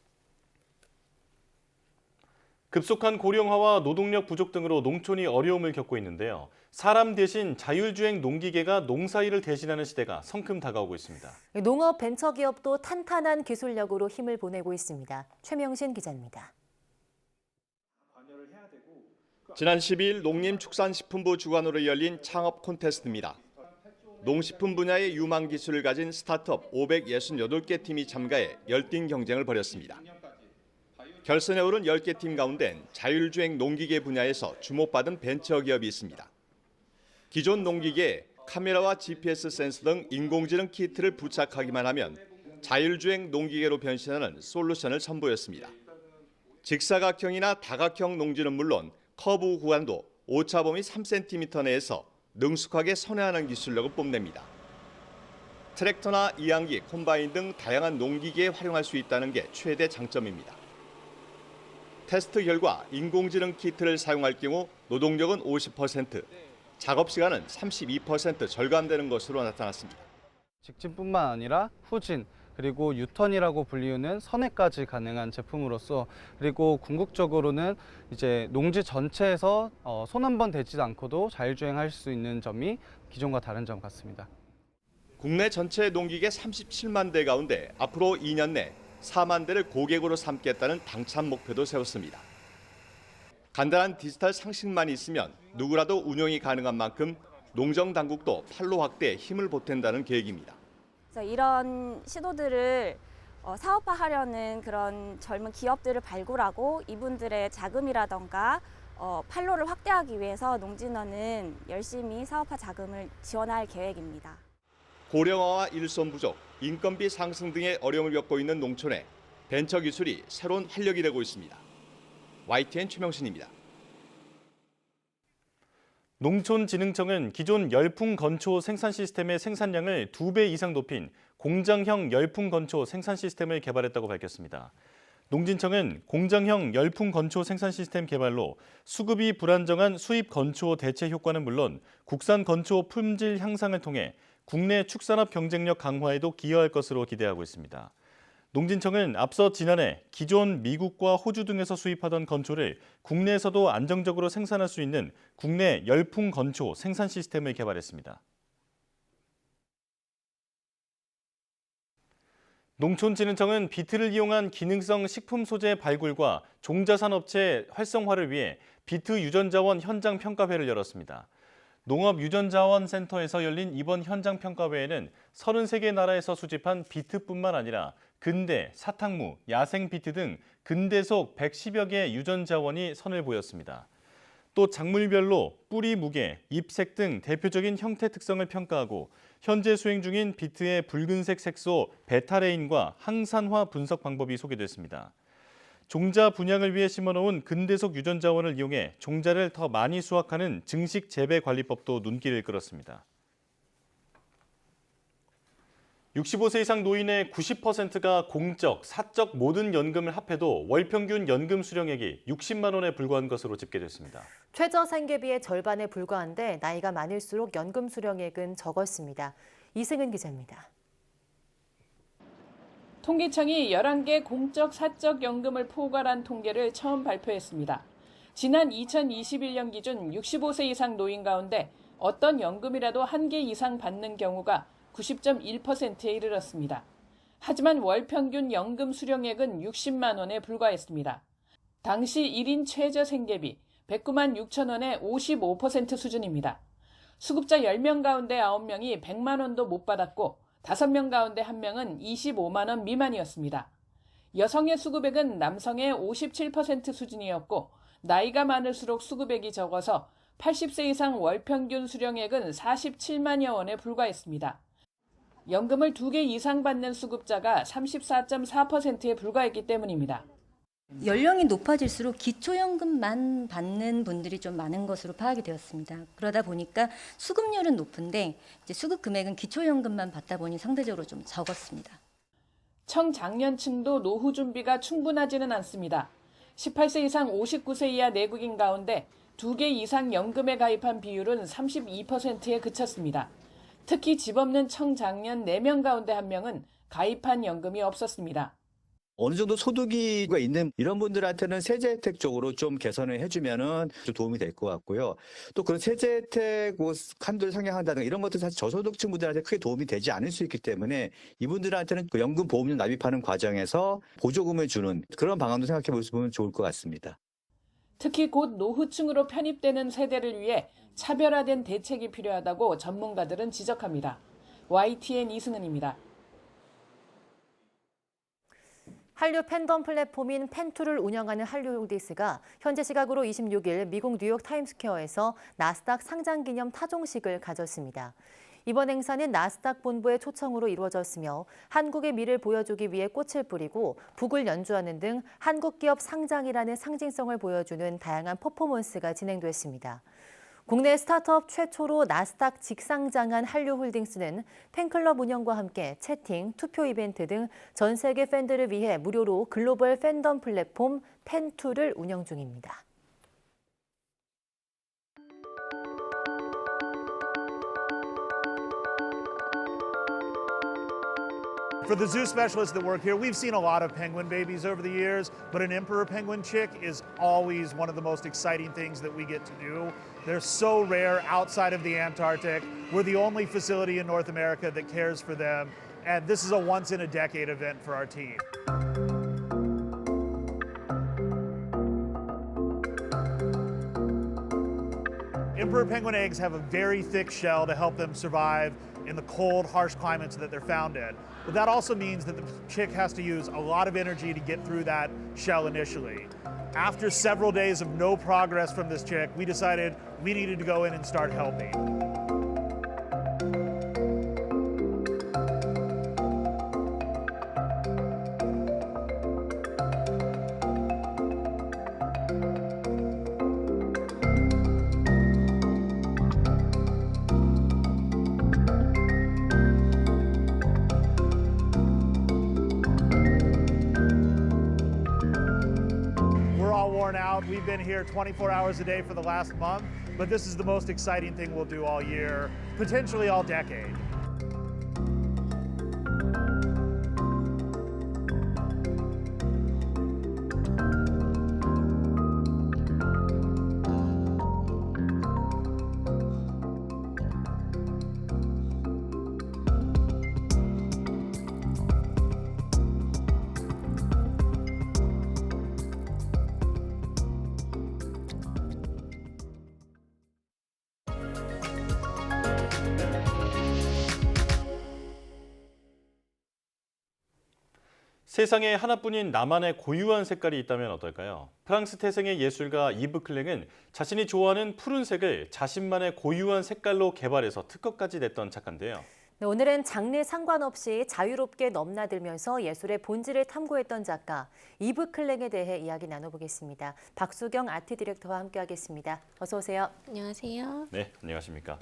급속한 고령화와 노동력 부족 등으로 농촌이 어려움을 겪고 있는데요. 사람 대신 자율주행 농기계가 농사일을 대신하는 시대가 성큼 다가오고 있습니다. 농업 벤처기업도 탄탄한 기술력으로 힘을 보내고 있습니다. 최명신 기자입니다. 지난 12일 농림축산식품부 주관으로 열린 창업 콘테스트입니다. 농식품 분야의 유망 기술을 가진 스타트업 568개 팀이 참가해 열띤 경쟁을 벌였습니다. 결선에 오른 10개 팀 가운데 자율주행 농기계 분야에서 주목받은 벤처기업이 있습니다. 기존 농기계에 카메라와 GPS 센서 등 인공지능 키트를 부착하기만 하면 자율주행 농기계로 변신하는 솔루션을 선보였습니다. 직사각형이나 다각형 농지는 물론 커브 구간도 오차 범위 3cm 내에서 능숙하게 선회하는 기술력을 뽐냅니다. 트랙터나 이항기, 콤바인 등 다양한 농기계에 활용할 수 있다는 게 최대 장점입니다. 테스트 결과 인공지능 키트를 사용할 경우 노동력은 50%, 작업 시간은 32% 절감되는 것으로 나타났습니다. 직진뿐만 아니라 후진, 그리고 유턴이라고 불리우는 선회까지 가능한 제품으로서 그리고 궁극적으로는 이제 농지 전체에서 손 한 번 대지 않고도 자율주행할 수 있는 점이 기존과 다른 점 같습니다. 국내 전체 농기계 37만 대 가운데 앞으로 2년 내 4만 대를 고객으로 삼겠다는 당찬 목표도 세웠습니다. 간단한 디지털 상식만 있으면 누구라도 운용이 가능한 만큼 농정 당국도 판로 확대에 힘을 보탠다는 계획입니다. 그래서 이런 시도들을 사업화하려는 그런 젊은 기업들을 발굴하고 이분들의 자금이라던가 판로를 확대하기 위해서 농진원은 열심히 사업화 자금을 지원할 계획입니다. 고령화와 일손 부족, 인건비 상승 등의 어려움을 겪고 있는 농촌에 벤처 기술이 새로운 활력이 되고 있습니다. YTN 최명신입니다. 농촌진흥청은 기존 열풍 건초 생산 시스템의 생산량을 2배 이상 높인 공장형 열풍 건초 생산 시스템을 개발했다고 밝혔습니다. 농진청은 공장형 열풍 건초 생산 시스템 개발로 수급이 불안정한 수입 건초 대체 효과는 물론 국산 건초 품질 향상을 통해 국내 축산업 경쟁력 강화에도 기여할 것으로 기대하고 있습니다. 농진청은 앞서 지난해 기존 미국과 호주 등에서 수입하던 건초를 국내에서도 안정적으로 생산할 수 있는 국내 열풍 건초 생산 시스템을 개발했습니다. 농촌진흥청은 비트를 이용한 기능성 식품 소재 발굴과 종자산업체 활성화를 위해 비트 유전자원 현장 평가회를 열었습니다. 농업유전자원센터에서 열린 이번 현장 평가회에는 33개 나라에서 수집한 비트뿐만 아니라 근대, 사탕무, 야생 비트 등 근대속 110여 개 유전자원이 선을 보였습니다. 또 작물별로 뿌리 무게, 잎색 등 대표적인 형태 특성을 평가하고 현재 수행 중인 비트의 붉은색 색소 베타레인과 항산화 분석 방법이 소개됐습니다. 종자 분양을 위해 심어놓은 근대속 유전자원을 이용해 종자를 더 많이 수확하는 증식 재배 관리법도 눈길을 끌었습니다. 65세 이상 노인의 90%가 공적, 사적 모든 연금을 합해도 월 평균 연금 수령액이 60만 원에 불과한 것으로 집계됐습니다. 최저 생계비의 절반에 불과한데 나이가 많을수록 연금 수령액은 적었습니다. 이승은 기자입니다. 통계청이 11개 공적, 사적 연금을 포괄한 통계를 처음 발표했습니다. 지난 2021년 기준 65세 이상 노인 가운데 어떤 연금이라도 한 개 이상 받는 경우가 90.1%에 이르렀습니다. 하지만 월 평균 연금 수령액은 60만 원에 불과했습니다. 당시 1인 최저 생계비 109만 6천 원의 55% 수준입니다. 수급자 10명 가운데 9명이 100만 원도 못 받았고 5명 가운데 1명은 25만 원 미만이었습니다. 여성의 수급액은 남성의 57% 수준이었고 나이가 많을수록 수급액이 적어서 80세 이상 월 평균 수령액은 47만여 원에 불과했습니다. 연금을 2개 이상 받는 수급자가 34.4%에 불과했기 때문입니다. 연령이 높아질수록 기초연금만 받는 분들이 좀 많은 것으로 파악이 되었습니다. 그러다 보니까 수급률은 높은데 이제 수급 금액은 기초연금만 받다 보니 상대적으로 좀 적었습니다. 청장년층도 노후 준비가 충분하지는 않습니다. 18세 이상 59세 이하 내국인 가운데 2개 이상 연금에 가입한 비율은 32%에 그쳤습니다. 특히 집 없는 청장년 4명 가운데 1명은 가입한 연금이 없었습니다. 어느 정도 소득이 있는 이런 분들한테는 세제 혜택 쪽으로 좀 개선을 해주면은 좀 도움이 될 것 같고요. 또 그런 세제 혜택 한도를 상향한다든가 이런 것들 사실 저소득층 분들한테 크게 도움이 되지 않을 수 있기 때문에 이분들한테는 그 연금 보험료 납입하는 과정에서 보조금을 주는 그런 방안도 생각해 보시면 좋을 것 같습니다. 특히 곧 노후층으로 편입되는 세대를 위해 차별화된 대책이 필요하다고 전문가들은 지적합니다. YTN 이승은입니다. 한류 팬덤 플랫폼인 펜투를 운영하는 한류홀딩스가 현재 시각으로 26일 미국 뉴욕 타임스퀘어에서 나스닥 상장 기념 타종식을 가졌습니다. 이번 행사는 나스닥 본부의 초청으로 이루어졌으며 한국의 미를 보여주기 위해 꽃을 뿌리고 북을 연주하는 등 한국 기업 상장이라는 상징성을 보여주는 다양한 퍼포먼스가 진행됐습니다. 국내 스타트업 최초로 나스닥 직상장한 한류홀딩스는 팬클럽 운영과 함께 채팅, 투표 이벤트 등 전 세계 팬들을 위해 무료로 글로벌 팬덤 플랫폼 팬투를 운영 중입니다. For the zoo specialists that work here, we've seen a lot of penguin babies over the years, but an emperor penguin chick is always one of the most exciting things that we get to do. They're so rare outside of the Antarctic. We're the only facility in North America that cares for them, and this is a once-in-a-decade event for our team. Emperor penguin eggs have a very thick shell to help them survive in the cold, harsh climates that they're found in. But that also means that the chick has to use a lot of energy to get through that shell initially. After several days of no progress from this chick, we decided we needed to go in and start helping. Worn out. We've been here 24 hours a day for the last month, but this is the most exciting thing we'll do all year, potentially all decade. 세상에 하나뿐인 나만의 고유한 색깔이 있다면 어떨까요? 프랑스 태생의 예술가 이브 클랭은 자신이 좋아하는 푸른색을 자신만의 고유한 색깔로 개발해서 특허까지 냈던 작가인데요. 네, 오늘은 장르 상관없이 자유롭게 넘나들면서 예술의 본질을 탐구했던 작가 이브 클랭에 대해 이야기 나눠보겠습니다. 박수경 아트 디렉터와 함께하겠습니다. 어서 오세요. 안녕하세요. 네, 안녕하십니까.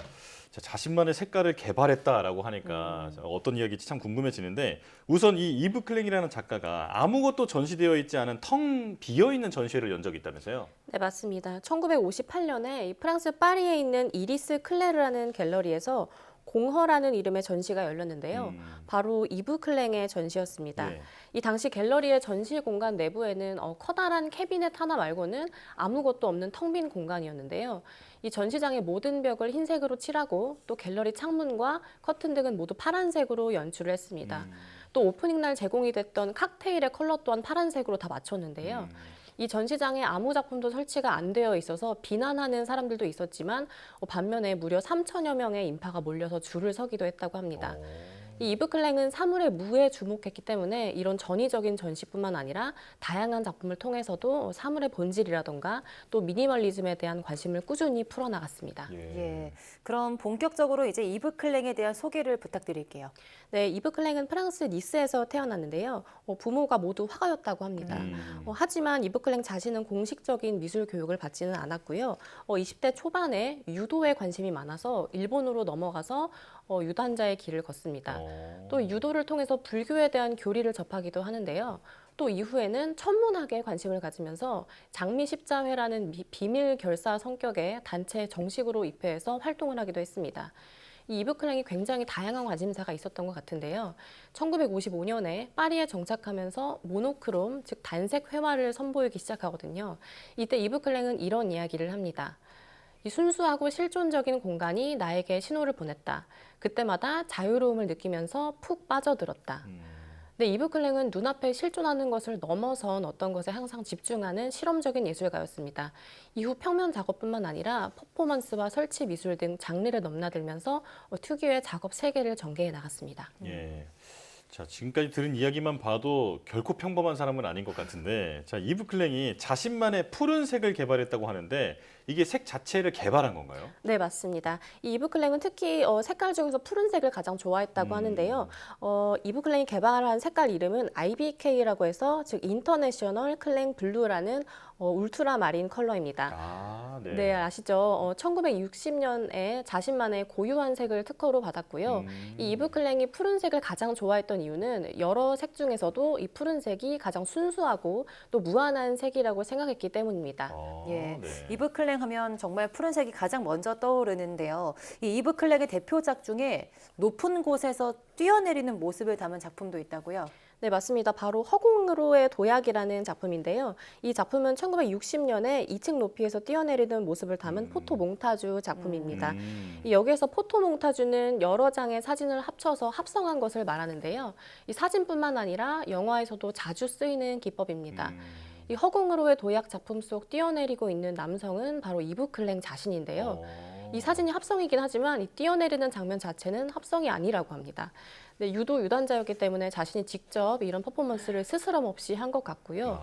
자, 자신만의 색깔을 개발했다라고 하니까 어떤 이야기인지 참 궁금해지는데 우선 이 이브 클랭이라는 작가가 아무것도 전시되어 있지 않은 텅 비어있는 전시회를 연 적이 있다면서요? 네, 맞습니다. 1958년에 프랑스 파리에 있는 이리스 클레르라는 갤러리에서 공허라는 이름의 전시가 열렸는데요. 바로 이브 클랭의 전시였습니다. 네. 이 당시 갤러리의 전시 공간 내부에는 커다란 캐비넷 하나 말고는 아무것도 없는 텅 빈 공간이었는데요. 이 전시장의 모든 벽을 흰색으로 칠하고 또 갤러리 창문과 커튼 등은 모두 파란색으로 연출을 했습니다. 또 오프닝 날 제공이 됐던 칵테일의 컬러 또한 파란색으로 다 맞췄는데요. 이 전시장에 아무 작품도 설치가 안 되어 있어서 비난하는 사람들도 있었지만 반면에 무려 3천여 명의 인파가 몰려서 줄을 서기도 했다고 합니다. 이 이브 클랭은 사물의 무에 주목했기 때문에 이런 전위적인 전시뿐만 아니라 다양한 작품을 통해서도 사물의 본질이라던가 또 미니멀리즘에 대한 관심을 꾸준히 풀어나갔습니다. 예, 그럼 본격적으로 이제 이브 클랭에 대한 소개를 부탁드릴게요. 네, 이브 클랭은 프랑스 니스에서 태어났는데요. 부모가 모두 화가였다고 합니다. 하지만 이브 클랭 자신은 공식적인 미술 교육을 받지는 않았고요. 20대 초반에 유도에 관심이 많아서 일본으로 넘어가서 유단자의 길을 걷습니다. 또 유도를 통해서 불교에 대한 교리를 접하기도 하는데요. 또 이후에는 천문학에 관심을 가지면서 장미 십자회라는 비밀 결사 성격의 단체에 정식으로 입회해서 활동을 하기도 했습니다. 이 이브 클랭이 굉장히 다양한 관심사가 있었던 것 같은데요. 1955년에 파리에 정착하면서 모노크롬, 즉 단색 회화를 선보이기 시작하거든요. 이때 이브 클랭은 이런 이야기를 합니다. 이 순수하고 실존적인 공간이 나에게 신호를 보냈다. 그때마다 자유로움을 느끼면서 푹 빠져들었다. 네, 이브 클랭은 눈앞에 실존하는 것을 넘어선 어떤 것에 항상 집중하는 실험적인 예술가였습니다. 이후 평면 작업뿐만 아니라 퍼포먼스와 설치 미술 등 장르를 넘나들면서 특유의 작업 세계를 전개해 나갔습니다. 예. 자, 지금까지 들은 이야기만 봐도 결코 평범한 사람은 아닌 것 같은데, 자, 이브 클랭이 자신만의 푸른색을 개발했다고 하는데 이게 색 자체를 개발한 건가요? 네, 맞습니다. 이 이브 클랭은 특히 색깔 중에서 푸른색을 가장 좋아했다고 하는데요. 이브 클랭이 개발한 색깔 이름은 IBK라고 해서 즉 인터내셔널 클랭 블루라는 울트라 마린 컬러입니다. 네. 네, 아시죠? 1960년에 자신만의 고유한 색을 특허로 받았고요. 이 이브 클랭이 푸른색을 가장 좋아했던 이유는 여러 색 중에서도 이 푸른색이 가장 순수하고 또 무한한 색이라고 생각했기 때문입니다. 예, 이브 클랭 하면 정말 푸른색이 가장 먼저 떠오르는데요. 이 이브 클랭의 대표작 중에 높은 곳에서 뛰어내리는 모습을 담은 작품도 있다고요? 네, 맞습니다. 바로 허공으로의 도약이라는 작품인데요. 이 작품은 1960년에 2층 높이에서 뛰어내리는 모습을 담은 포토몽타주 작품입니다. 여기에서 포토몽타주는 여러 장의 사진을 합쳐서 합성한 것을 말하는데요. 이 사진뿐만 아니라 영화에서도 자주 쓰이는 기법입니다. 이 허공으로의 도약 작품 속 뛰어내리고 있는 남성은 바로 이브 클랭 자신인데요. 이 사진이 합성이긴 하지만 이 뛰어내리는 장면 자체는 합성이 아니라고 합니다. 네, 유도 유단자였기 때문에 자신이 직접 이런 퍼포먼스를 스스럼 없이 한 것 같고요.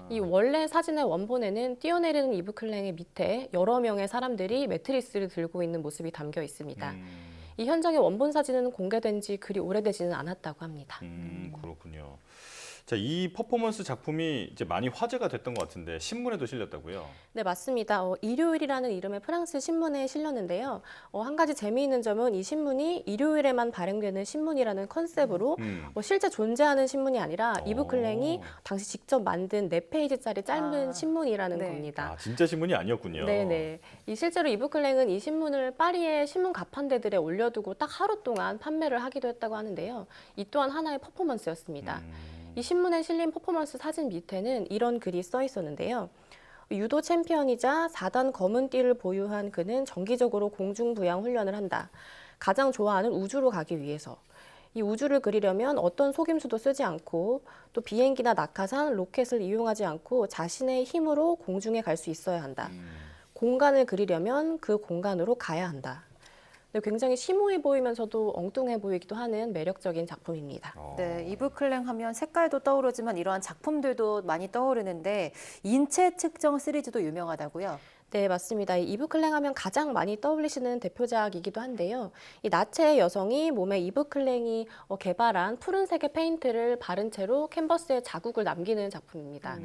이 원래 사진의 원본에는 뛰어내리는 이브 클랭의 밑에 여러 명의 사람들이 매트리스를 들고 있는 모습이 담겨 있습니다. 이 현장의 원본 사진은 공개된 지 그리 오래되지는 않았다고 합니다. 그렇군요. 자, 이 퍼포먼스 작품이 이제 많이 화제가 됐던 것 같은데 신문에도 실렸다고요? 네, 맞습니다. 일요일이라는 이름의 프랑스 신문에 실렸는데요. 한 가지 재미있는 점은 이 신문이 일요일에만 발행되는 신문이라는 컨셉으로 실제 존재하는 신문이 아니라 이브 클랭이 당시 직접 만든 4페이지짜리 짧은 신문이라는 겁니다. 아, 진짜 신문이 아니었군요. 네네. 실제로 이브 클랭은 이 신문을 파리의 신문 가판대들에 올려두고 딱 하루 동안 판매를 하기도 했다고 하는데요. 이 또한 하나의 퍼포먼스였습니다. 이 신문에 실린 퍼포먼스 사진 밑에는 이런 글이 써 있었는데요. 유도 챔피언이자 4단 검은 띠를 보유한 그는 정기적으로 공중부양 훈련을 한다. 가장 좋아하는 우주로 가기 위해서. 이 우주를 그리려면 어떤 속임수도 쓰지 않고 또 비행기나 낙하산, 로켓을 이용하지 않고 자신의 힘으로 공중에 갈 수 있어야 한다. 공간을 그리려면 그 공간으로 가야 한다. 네, 굉장히 심오해 보이면서도 엉뚱해 보이기도 하는 매력적인 작품입니다. 네, 이브 클랭 하면 색깔도 떠오르지만 이러한 작품들도 많이 떠오르는데 인체 측정 시리즈도 유명하다고요? 네, 맞습니다. 이 이브 클랭 하면 가장 많이 떠올리시는 대표작이기도 한데요. 이 나체의 여성이 몸에 이브 클랭이 개발한 푸른색의 페인트를 바른 채로 캔버스에 자국을 남기는 작품입니다.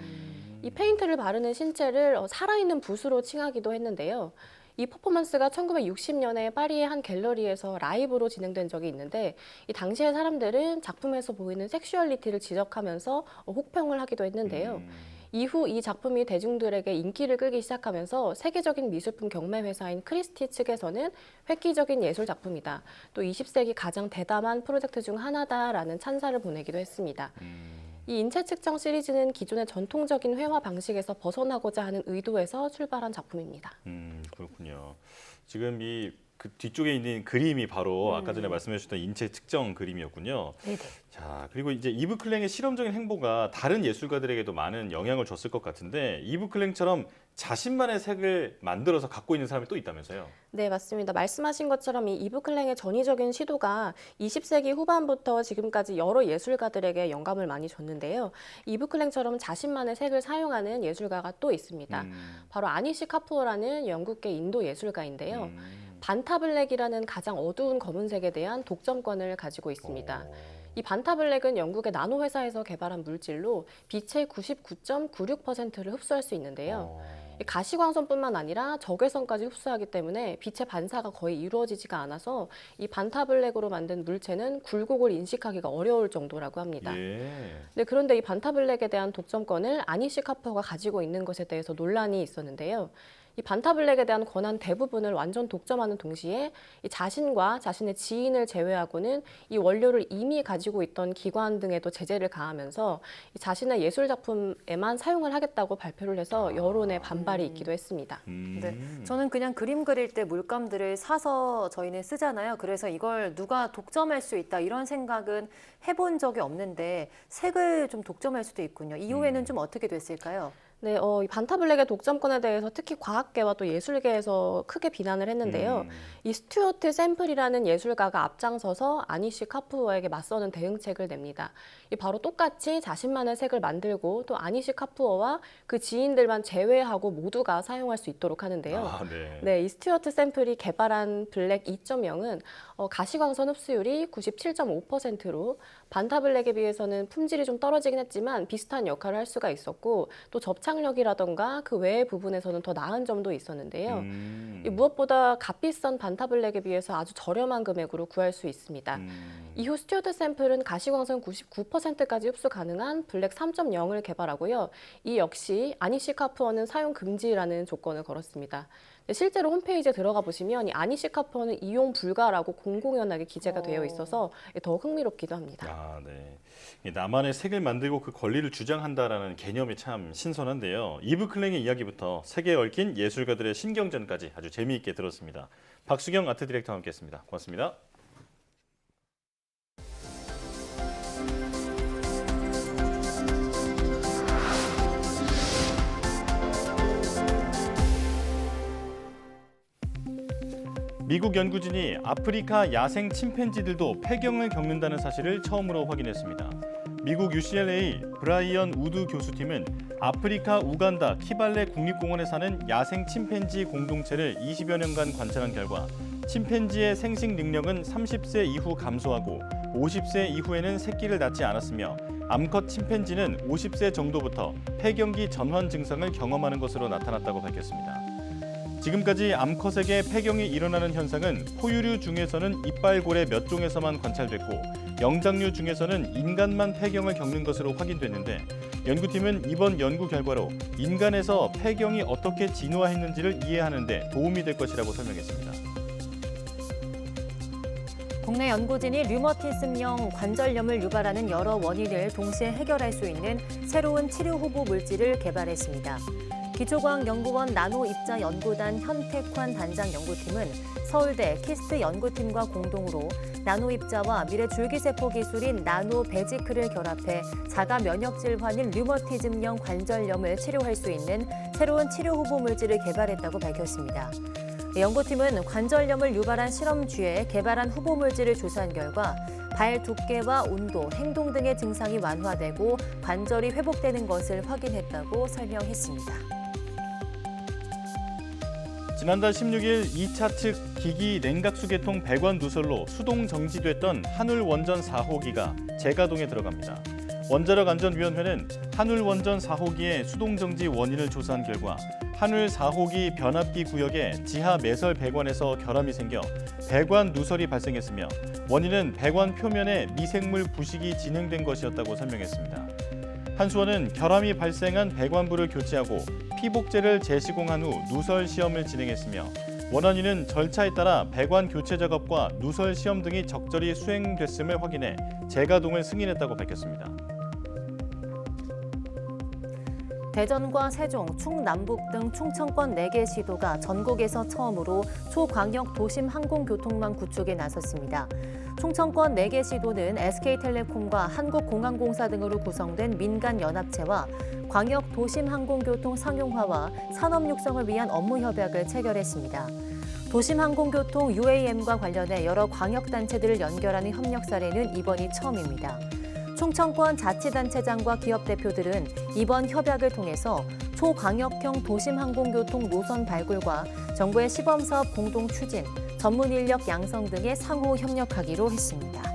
이 페인트를 바르는 신체를 살아있는 붓으로 칭하기도 했는데요. 이 퍼포먼스가 1960년에 파리의 한 갤러리에서 라이브로 진행된 적이 있는데 이 당시의 사람들은 작품에서 보이는 섹슈얼리티를 지적하면서 혹평을 하기도 했는데요. 이후 이 작품이 대중들에게 인기를 끌기 시작하면서 세계적인 미술품 경매 회사인 크리스티 측에서는 획기적인 예술 작품이다. 또 20세기 가장 대담한 프로젝트 중 하나다라는 찬사를 보내기도 했습니다. 이 인체 측정 시리즈는 기존의 전통적인 회화 방식에서 벗어나고자 하는 의도에서 출발한 작품입니다. 그렇군요. 지금 그 뒤쪽에 있는 그림이 바로 아까 전에 말씀해 주셨던 인체 측정 그림이었군요. 네네. 자, 그리고 이제 이브 클랭의 실험적인 행보가 다른 예술가들에게도 많은 영향을 줬을 것 같은데 이브 클랭처럼 자신만의 색을 만들어서 갖고 있는 사람이 또 있다면서요? 네, 맞습니다. 말씀하신 것처럼 이 이브 클랭의 전위적인 시도가 20세기 후반부터 지금까지 여러 예술가들에게 영감을 많이 줬는데요. 이브 클랭처럼 자신만의 색을 사용하는 예술가가 또 있습니다. 바로 아니시 카푸어라는 영국계 인도 예술가인데요. 반타블랙이라는 가장 어두운 검은색에 대한 독점권을 가지고 있습니다. 이 반타블랙은 영국의 나노 회사에서 개발한 물질로 빛의 99.96%를 흡수할 수 있는데요. 가시광선뿐만 아니라 적외선까지 흡수하기 때문에 빛의 반사가 거의 이루어지지가 않아서 이 반타블랙으로 만든 물체는 굴곡을 인식하기가 어려울 정도라고 합니다. 네, 그런데 이 반타블랙에 대한 독점권을 아니시 카푸어가 가지고 있는 것에 대해서 논란이 있었는데요. 이 반타블랙에 대한 권한 대부분을 완전 독점하는 동시에 이 자신과 자신의 지인을 제외하고는 이 원료를 이미 가지고 있던 기관 등에도 제재를 가하면서 이 자신의 예술 작품에만 사용을 하겠다고 발표를 해서 여론의 반발이 있기도 했습니다. 네, 저는 그냥 그림 그릴 때 물감들을 사서 저희는 쓰잖아요. 그래서 이걸 누가 독점할 수 있다 이런 생각은 해본 적이 없는데 색을 좀 독점할 수도 있군요. 이후에는 좀 어떻게 됐을까요? 네, 이 반타블랙의 독점권에 대해서 특히 과학계와 또 예술계에서 크게 비난을 했는데요. 이 스튜어트 샘플이라는 예술가가 앞장서서 아니시 카푸어에게 맞서는 대응책을 냅니다. 이 바로 똑같이 자신만의 색을 만들고 또 아니시 카푸어와 그 지인들만 제외하고 모두가 사용할 수 있도록 하는데요. 네, 이 스튜어트 샘플이 개발한 블랙 2.0은 가시광선 흡수율이 97.5%로 반타블랙에 비해서는 품질이 좀 떨어지긴 했지만 비슷한 역할을 할 수가 있었고 또 접착력이라던가 그 외의 부분에서는 더 나은 점도 있었는데요. 무엇보다 값비싼 반타블랙에 비해서 아주 저렴한 금액으로 구할 수 있습니다. 이후 스튜어트 샘플은 가시광선 99%까지 흡수 가능한 블랙 3.0을 개발하고요. 이 역시 아니시 카푸어는 사용 금지라는 조건을 걸었습니다. 실제로 홈페이지에 들어가 보시면 이 아니시 카푸어는 이용 불가라고 공공연하게 기재가 되어 있어서 더 흥미롭기도 합니다. 아, 네. 나만의 색을 만들고 그 권리를 주장한다라는 개념이 참 신선한데요. 이브 클랭의 이야기부터 색에 얽힌 예술가들의 신경전까지 아주 재미있게 들었습니다. 박수경 아트 디렉터와 함께했습니다. 고맙습니다. 미국 연구진이 아프리카 야생 침팬지들도 폐경을 겪는다는 사실을 처음으로 확인했습니다. 미국 UCLA 브라이언 우드 교수팀은 아프리카 우간다 키발레 국립공원에 사는 야생 침팬지 공동체를 20여 년간 관찰한 결과 침팬지의 생식 능력은 30세 이후 감소하고 50세 이후에는 새끼를 낳지 않았으며 암컷 침팬지는 50세 정도부터 폐경기 전환 증상을 경험하는 것으로 나타났다고 밝혔습니다. 지금까지 암컷에게 폐경이 일어나는 현상은 포유류 중에서는 이빨고래 몇 종에서만 관찰됐고 영장류 중에서는 인간만 폐경을 겪는 것으로 확인됐는데 연구팀은 이번 연구 결과로 인간에서 폐경이 어떻게 진화했는지를 이해하는 데 도움이 될 것이라고 설명했습니다. 국내 연구진이 류머티즘형 관절염을 유발하는 여러 원인을 동시에 해결할 수 있는 새로운 치료 후보 물질을 개발했습니다. 기초과학연구원 나노입자연구단 현택환 단장 연구팀은 서울대 키스트 연구팀과 공동으로 나노입자와 미래줄기세포 기술인 나노베지크를 결합해 자가 면역 질환인 류머티즘형 관절염을 치료할 수 있는 새로운 치료 후보 물질을 개발했다고 밝혔습니다. 연구팀은 관절염을 유발한 실험쥐에 개발한 후보 물질을 조사한 결과 발 두께와 온도, 행동 등의 증상이 완화되고 관절이 회복되는 것을 확인했다고 설명했습니다. 지난달 16일 2차 측 기기 냉각수 개통 배관 누설로 수동 정지됐던 한울원전 4호기가 재가동에 들어갑니다. 원자력안전위원회는 한울원전 4호기의 수동 정지 원인을 조사한 결과 한울 4호기 변압기 구역의 지하 매설 배관에서 결함이 생겨 배관 누설이 발생했으며 원인은 배관 표면에 미생물 부식이 진행된 것이었다고 설명했습니다. 한수원은 결함이 발생한 배관부를 교체하고 피복제를 재시공한 후 누설 시험을 진행했으며 원안위는 절차에 따라 배관 교체 작업과 누설 시험 등이 적절히 수행됐음을 확인해 재가동을 승인했다고 밝혔습니다. 대전과 세종, 충남북 등 충청권 4개 시도가 전국에서 처음으로 초광역 도심 항공교통망 구축에 나섰습니다. 충청권 4개 시도는 SK텔레콤과 한국공항공사 등으로 구성된 민간연합체와 광역 도심 항공교통 상용화와 산업 육성을 위한 업무 협약을 체결했습니다. 도심 항공교통 UAM과 관련해 여러 광역단체들을 연결하는 협력 사례는 이번이 처음입니다. 충청권 자치단체장과 기업 대표들은 이번 협약을 통해서 초광역형 도심항공교통 노선 발굴과 정부의 시범사업 공동 추진, 전문 인력 양성 등에 상호 협력하기로 했습니다.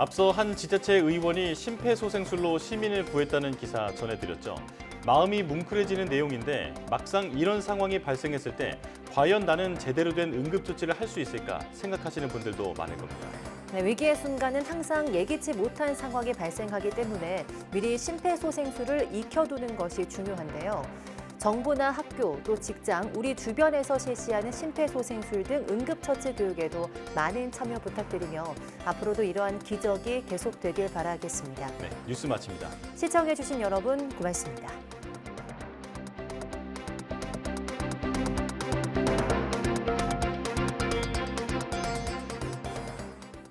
앞서 한 지자체 의원이 심폐소생술로 시민을 구했다는 기사 전해드렸죠. 마음이 뭉클해지는 내용인데 막상 이런 상황이 발생했을 때 과연 나는 제대로 된 응급조치를 할 수 있을까 생각하시는 분들도 많을 겁니다. 네, 위기의 순간은 항상 예기치 못한 상황이 발생하기 때문에 미리 심폐소생술을 익혀두는 것이 중요한데요. 정부나 학교, 또 직장, 우리 주변에서 실시하는 심폐소생술 등 응급처치 교육에도 많은 참여 부탁드리며 앞으로도 이러한 기적이 계속되길 바라겠습니다. 네, 뉴스 마칩니다. 시청해주신 여러분 고맙습니다.